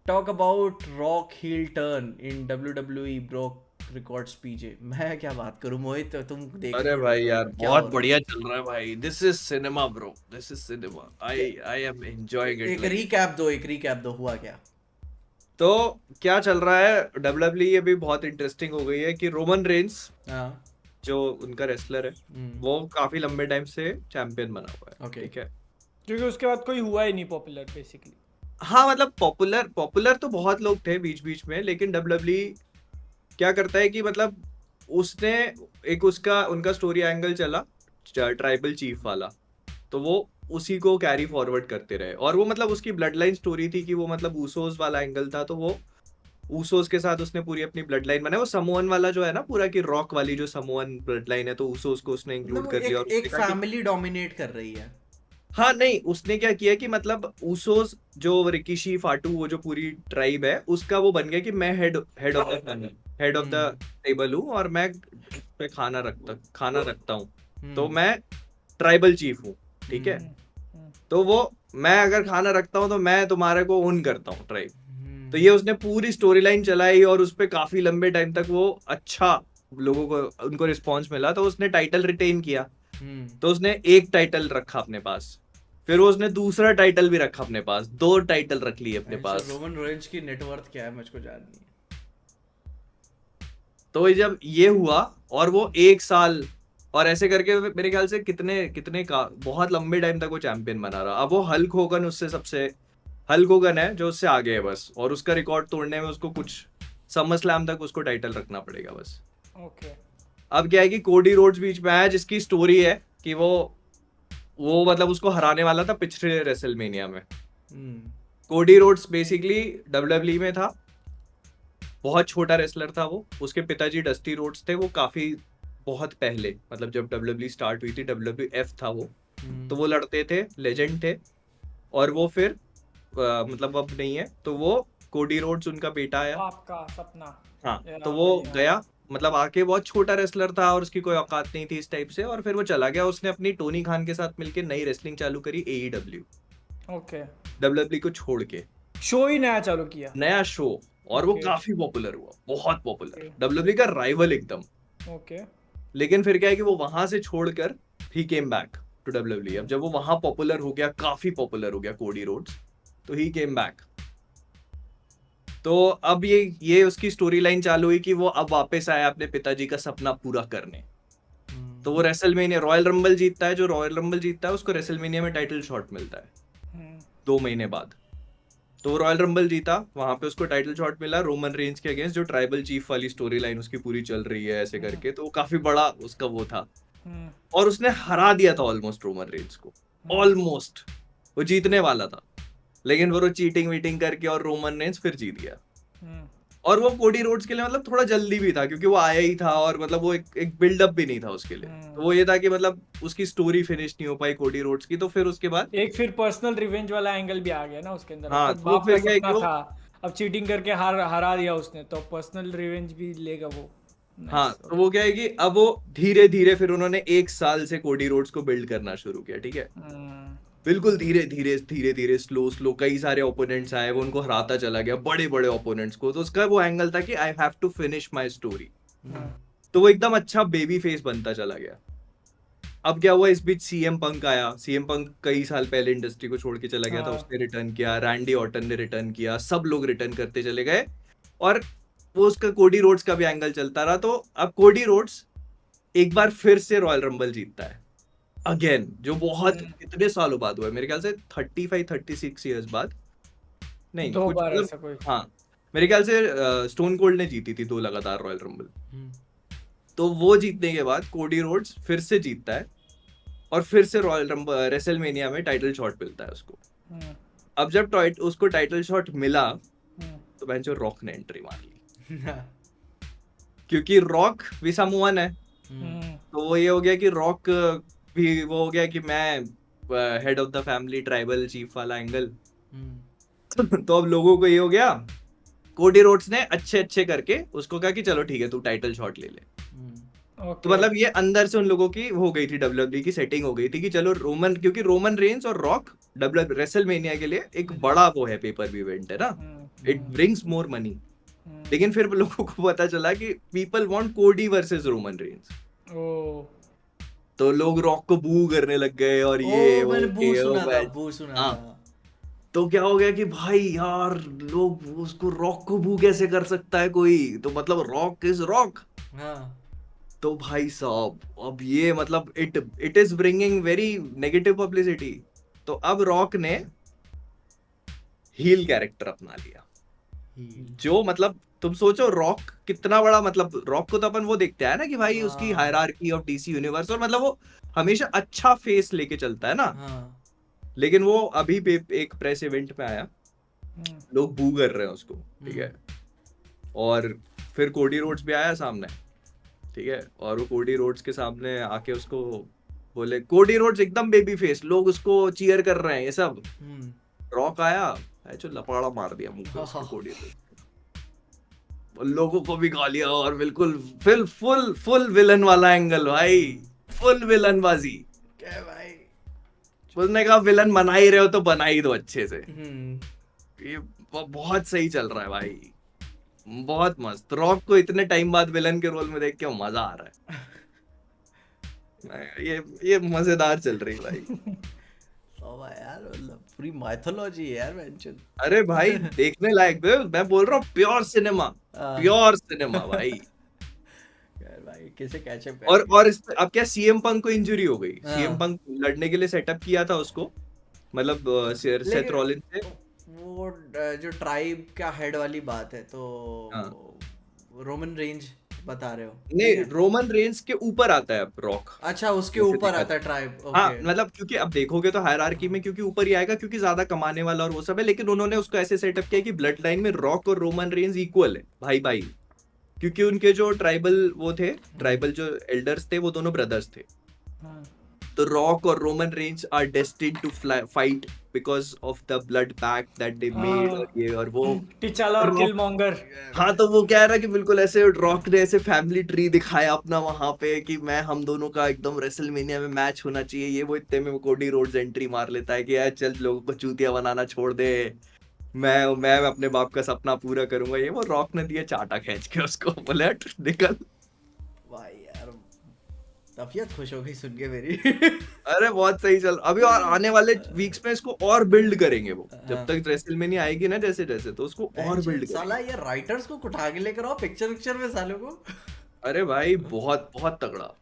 talk about Rock heel turn in WWE broke records PJ. मैं क्या बात करूं मोहित, तुम देखने अरे ही भाई बैठे हो, यार क्या हो बहुत रहा है? बढ़िया चल रहा है भाई. This is cinema bro. This is cinema. क्या, आई एम एंजॉयिंग इट एक लाइक. रीकैप दो, एक रीकैप दो, हुआ क्या? तो क्या चल रहा है डब्ल्यूडब्ल्यूई ये भी बहुत इंटरेस्टिंग हो गई है कि रोमन रेंस हाँ। जो उनका रेसलर है हम्म। वो काफी लंबे टाइम से चैंपियन बना हुआ है. ओके। ठीक है. क्योंकि उसके बाद कोई हुआ ही नहीं पॉपुलर बेसिकली। हाँ मतलब पॉपुलर पॉपुलर तो बहुत लोग थे बीच बीच में, लेकिन डब्ल्यूडब्ल्यूई क्या करता है कि मतलब उसने एक उसका उनका स्टोरी एंगल चला ट्राइबल चीफ वाला, तो वो उसी को कैरी फॉरवर्ड करते रहे. और वो मतलब उसकी ब्लड लाइन स्टोरी थी कि वो मतलब ऊसोस वाला एंगल था, तो वो ऊसोस के साथ उसने पूरी अपनी ब्लड लाइन बनाई. वो समोअन वाला जो है ना पूरा की रॉक वाली जो समोअन ब्लड लाइन है, तो ऊसोस को उसने मतलब इंक्लूड वो कर लिया. एक और एक उसने कहा कि फैमिली डोमिनेट कर रही है। हाँ नहीं, उसने क्या किया कि मतलब ऊसोस जो रिकीशी फाटू वो जो पूरी ट्राइब है उसका वो बन गया कि मैं head head of the family, head of the hmm. Table हूँ और मैं पे खाना रखता हूँ. तो हम्म। मैं ट्राइबल चीफ हूँ. ठीक है. हम्म। तो वो मैं अगर खाना रखता हूँ तो मैं तुम्हारे को ओन करता हूँ ट्राइब. तो ये हम्म। उसने पूरी स्टोरी लाइन चलाई और उस पे काफी लंबे टाइम तक वो अच्छा लोगों को उनको रिस्पॉन्स मिला, तो उसने टाइटल रिटेन किया. हम्म। तो उसने एक टाइटल रखा अपने पास, फिर वो उसने दूसरा टाइटल भी रखा अपने पास, दो टाइटल रख लिए अपने पास. रोमन रेंज की नेटवर्थ क्या है मुझको जाननी है। तो जब ये हुआ और वो एक साल और ऐसे करके मेरे ख्याल से कितने कितने का बहुत लंबे टाइम तक वो चैंपियन बना रहा. अब वो हल्क होगन उससे सबसे हल्क होगन है जो उससे आगे है बस, और उसका रिकॉर्ड तोड़ने में उसको कुछ समर स्लैम तक उसको टाइटल रखना पड़ेगा बस. ओके। अब क्या है कि कोडी रोड्स बीच में आया जिसकी स्टोरी है कि वो मतलब उसको हराने वाला था पिछले रेसलमेनिया में. हम्म। कोडी रोड्स बेसिकली डब्ल्यूडब्ल्यूई में था, बहुत छोटा रेसलर था वो. उसके पिताजी डस्टी रोड्स थे, वो काफी बहुत पहले मतलब जब डब्ल्यूडब्ल्यूई स्टार्ट हुई थी, डब्ल्यूडब्ल्यूएफ था वो. तो वो लड़ते थे, लेजेंड थे. और वो फिर मतलब अब नहीं है, तो वो कोडी रोड्स उनका बेटा आया. आपका सपना। हाँ तो या वो वही, हाँ। गया, मतलब आके बहुत छोटा रेसलर था और उसकी कोई औकात नहीं थी इस टाइप से, और फिर वो चला गया. उसने अपनी टोनी खान के साथ मिलके नई रेसलिंग चालू करी, एईडब्ल्यू, ओके। डब्ल्यूडब्ल्यू को छोड़ के शो ही नया चालू किया। नया शो. और वो ओके। काफी पॉपुलर हुआ, बहुत पॉपुलर, ओके। डब्ल्यूडब्ल्यू का राइवल एकदम. ओके। लेकिन फिर क्या है कि वो वहां से छोड़कर ही केम बैक टू डब्ल्यूडब्ल्यू. अब जब वो वहां पॉपुलर हो गया, काफी पॉपुलर हो गया कोडी रोड्स, तो ही केम बैक. तो अब ये उसकी स्टोरी लाइन चालू हुई कि वो अब वापस आया अपने पिताजी का सपना पूरा करने. तो वो रेसलमेनिया रॉयल रंबल जीतता है, जो रॉयल रंबल जीतता है उसको रेसलमेनिया में टाइटल शॉट मिलता है 2 महीने बाद. तो वो रॉयल रंबल जीता, वहां पे उसको टाइटल शॉट मिला रोमन रेंज के अगेंस्ट, जो ट्राइबल चीफ वाली स्टोरी लाइन उसकी पूरी चल रही है ऐसे करके. तो वो काफी बड़ा उसका वो था, और उसने हरा दिया था ऑलमोस्ट रोमन रेंज को. ऑलमोस्ट वो जीतने वाला था, लेकिन वो चीटिंग वीटिंग करके और रोमन रेंज फिर जीत गया. और वो कोडी रोड्स के लिए मतलब थोड़ा जल्दी भी था क्योंकि वो आया ही था, और मतलब वो एक बिल्डअप भी नहीं था उसके लिए. तो वो ये था कि मतलब उसकी स्टोरी फिनिश नहीं हो पाई कोडी रोड्स की. तो फिर उसके बाद एक फिर पर्सनल रिवेंज वाला एंगल भी आ गया ना उसके अंदर। हाँ, तब तो वो बाप का फिर क्या है कि सपना वो था, अब चीटिंग करके हरा दिया उसने, तो पर्सनल रिवेंज भी लेगा वो। हाँ, नाइस। तो वो क्या है कि अब वो धीरे धीरे फिर उन्होंने एक साल से कोडी रोड्स को बिल्ड करना शुरू किया. ठीक है. बिल्कुल धीरे धीरे धीरे धीरे स्लो स्लो कई सारे ओपोनेंट्स आए, वो उनको हराता चला गया, बड़े बड़े ओपोनेंट्स को. तो उसका वो एंगल था कि I have to finish my story. तो वो एकदम अच्छा बेबी फेस बनता चला गया. अब क्या हुआ, इस बीच सीएम पंक आया. सीएम पंक कई साल पहले इंडस्ट्री को छोड़ के चला गया था, उसने रिटर्न किया, रैंडी ऑर्टन ने रिटर्न किया, सब लोग रिटर्न करते चले गए. और वो उसका कोडी रोड्स का भी एंगल चलता रहा. तो अब कोडी रोड्स एक बार फिर से रॉयल रंबल जीतता है अगेन, जो बहुत कितने सालों बाद हुआ है, मेरे ख्याल से 35-36 ईयर्स बाद. नहीं दो कुछ बार मतलब, ऐसा कोई। हाँ मेरे ख्याल से स्टोन कोल्ड ने जीती थी 2 लगातार रॉयल रंबल. तो वो जीतने के बाद कोडी रोड्स फिर से जीतता है, और फिर से रॉयल रंबल रेसलमेनिया में टाइटल शॉट मिलता है उसको. अब जब उसको टाइटल शॉट मिला, तो बेंचो रॉक ने एंट्री मार ली, क्योंकि रॉक भी सामोअन है. तो वो ये हो गया कि रॉक भी वो हो गया कि मैं head of the family, tribal chief वाला एंगल. तो अब लोगों को ये हो गया, कोडी रोड्स ने अच्छे अच्छे करके उसको कहा कि चलो ठीक है तू टाइटल शॉट ले ले. तो मतलब ये अंदर से उन लोगों की हो गई थी, डब्ल्यूडब्ल्यूई की सेटिंग हो गई थी कि चलो क्योंकि रोमन रेंज और रॉक रेसलमेनिया के लिए एक बड़ा वो है, पेपर व्यू इवेंट है ना. It brings more money. लेकिन फिर लोगों को पता चला कि पीपल वांट कोडी वर्सेस रोमन रेंस, ओ तो लोग रॉक को बू करने लग गए और ये वो मैंने बू ये वो सुना था, मैच। बू सुना हाँ। था। तो क्या हो गया कि भाई यार लोग उसको रॉक को बू कैसे कर सकता है कोई, तो मतलब रॉक इज रॉक। हाँ तो भाई साहब अब ये मतलब it is bringing very negative publicity. तो अब रॉक ने हील कैरेक्टर अपना लिया, जो मतलब तुम सोचो रॉक कितना बड़ा, मतलब रॉक को तो अपन वो देखते हैं ना कि भाई उसकी हाँ। हायरार्की ऑफ डीसी यूनिवर्स, और मतलब वो हमेशा अच्छा फेस लेके चलता है ना। हाँ लेकिन वो अभी भी एक प्रेस इवेंट पे आया, लोग बू कर रहे हैं उसको, ठीक है। और फिर कोडी रोड्स भी आया सामने, ठीक है, और वो कोडी रोड्स के सामने आके उसको बोले, कोडी रोड्स एकदम बेबी फेस, लोग उसको चीयर कर रहे हैं ये सब। रॉक आया जो लपाड़ा मार दिया मुंह पे उसके कोडी रोड्स, और लोगों को भी गालियां, और बिल्कुल फुल फुल फुल विलन वाला एंगल भाई, फुल विलन बाजी। क्या भाई। उसने कहा विलन बना ही रहे हो तो बना ही दो अच्छे से। ये बहुत सही चल रहा है भाई, बहुत मस्त। रॉक को इतने टाइम बाद विलन के रोल में देख के मजा आ रहा है। ये मजेदार चल रही भाई। यार मतलब पूरी माइथोलॉजी है यार मेंशन। अरे भाई देखने लायक बे, मैं बोल रहा हूँ प्योर सिनेमा, प्योर सिनेमा भाई। यार भाई कैसे कैचअप और इस अब क्या, सीएम पंक को इंजरी हो गई, सीएम पंक लड़ने के लिए सेटअप किया था उसको, मतलब सेथ रॉलिंस से। वो जो ट्राइब का हेड वाली बात है, तो रोमन रेंज बता रहे हो? नहीं, रोमन रेंस के ऊपर आता है रॉक। अच्छा उसके ऊपर आता है ट्राइब। हाँ मतलब क्योंकि अब देखोगे तो हायरार्की में क्योंकि ऊपर ही आएगा, क्योंकि ज्यादा कमाने वाला और वो सब है। लेकिन उन्होंने उसको ऐसे सेटअप किया कि ब्लड लाइन में रॉक और रोमन रेंस इक्वल है, भाई भाई, क्योंकि उनके जो ट्राइबल वो थे, ट्राइबल जो एल्डर्स थे वो दोनों ब्रदर्स थे। तो रॉक और Roman Reigns are destined to fight because of the blood pact that they made, और ये और वो टिचाला और किलमॉन्गर। हाँ, तो वो क्या है ना कि बिल्कुल ऐसे रॉक ने ऐसे फैमिली ट्री दिखाया अपना वहां पे कि मैं हम दोनों का एकदम रेसलमेनिया में मैच होना चाहिए, ये वो। इतने में कोडी रोड्स एंट्री मार लेता है कि यार चल लोगों को चूतिया बनाना छोड़ दे, मैं अपने बाप का सपना पूरा करूंगा, ये वो। रॉक ने दिया चाटा खींच के उसको, बोले निकल भाई यार तबीयत खुश हो गई सुन के मेरी। अरे बहुत सही चल। अभी और आने वाले वीक्स में इसको और बिल्ड करेंगे वो, जब तक रेसलमेनिया आएगी ना जैसे जैसे, तो उसको और बिल्ड करेंगे। साला ये राइटर्स को उठा के लेकर आओ पिक्चर में सालों को। अरे भाई बहुत बहुत तगड़ा।